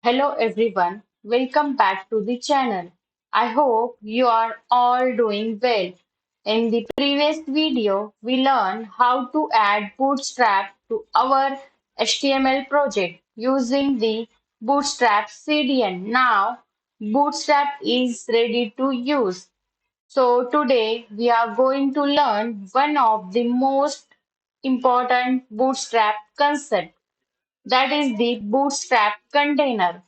Hello everyone, welcome back to the channel. I hope you are all doing well. In the previous video, we learned how to add Bootstrap to our HTML project using the Bootstrap CDN. Now, Bootstrap is ready to use. So today we are going to learn one of the most important Bootstrap concept, that is the Bootstrap container.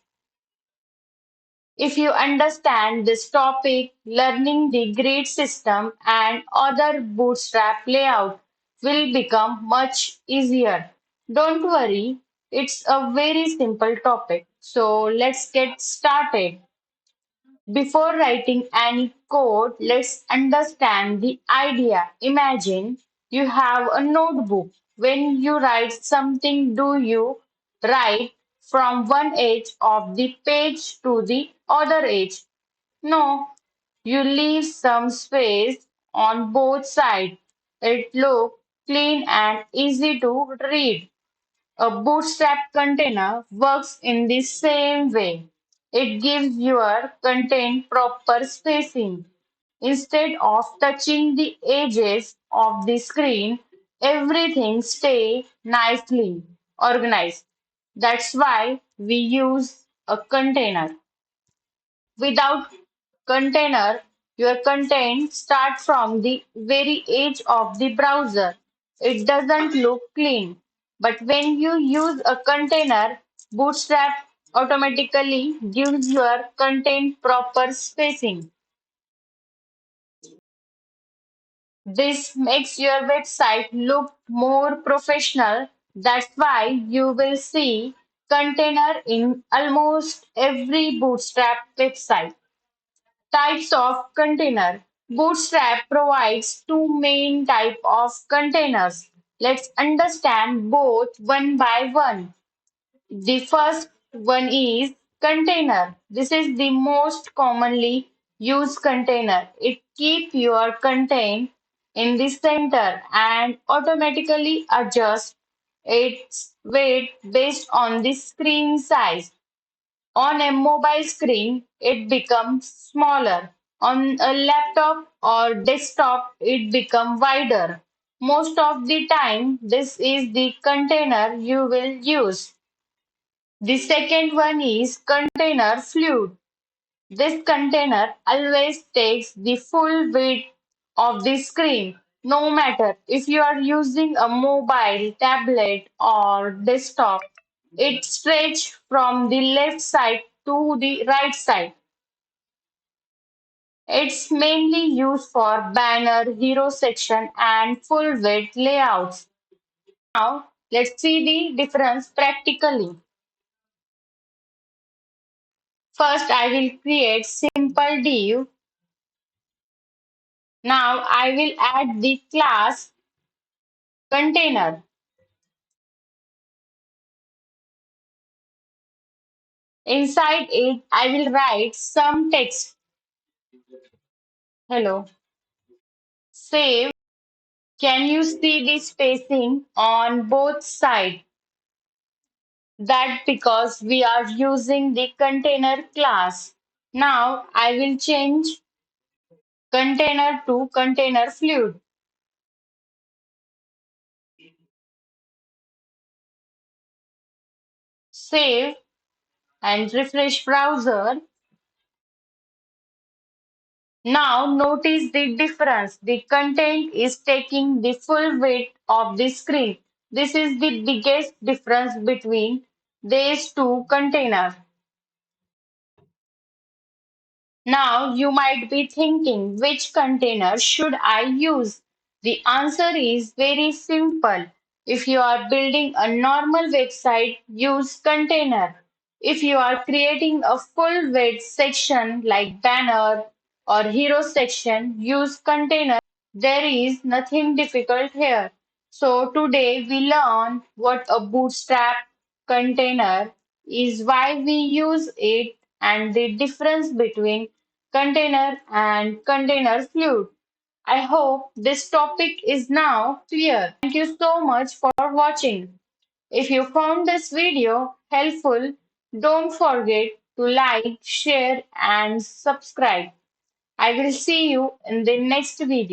If you understand this topic, learning the grid system and other Bootstrap layout will become much easier. Don't worry, it's a very simple topic. So let's get started. Before writing any code, let's understand the idea. Imagine you have a notebook. When you write something, do you write from one edge of the page to the other edge? No, you leave some space on both sides. It looks clean and easy to read. A Bootstrap container works in the same way. It gives your content proper spacing. Instead of touching the edges of the screen, everything stays nicely organized. That's why we use a container. Without container, your content starts from the very edge of the browser. It doesn't look clean. But when you use a container, Bootstrap automatically gives your content proper spacing. This makes your website look more professional. That's why you will see container in almost every Bootstrap website. Types of container. Bootstrap provides two main types of containers. Let's understand both one by one. The first one is container. This is the most commonly used container. It keeps your content in the center and automatically adjusts its weight based on the screen size. On a mobile screen, it becomes smaller. On a laptop or desktop, it becomes wider. Most of the time, this is the container you will use. The second one is container fluid. This container always takes the full width of the screen, no matter if you are using a mobile, tablet, or desktop. It stretches from the left side to the right side. It's mainly used for banner, hero section, and full width layouts. Now, let's see the difference practically. First, I will create simple div. Now, I will add the class container. Inside it, I will write some text. Hello. Save. Can you see the spacing on both sides? That because we are using the container class. Now I will change container to container fluid. Save and refresh browser. Now notice the difference. The content is taking the full weight of the screen. This is the biggest difference between these two containers. Now you might be thinking, which container should I use? The answer is very simple. If you are building a normal website, use container. If you are creating a full width section like banner or hero section, use container. There is nothing difficult here. So today we learn what a bootstrap container is, why we use it, and the difference between container and container fluid. I hope this topic is now clear. Thank you so much for watching. If you found this video helpful, Don't forget to like, share, and subscribe. I will see you in the next video.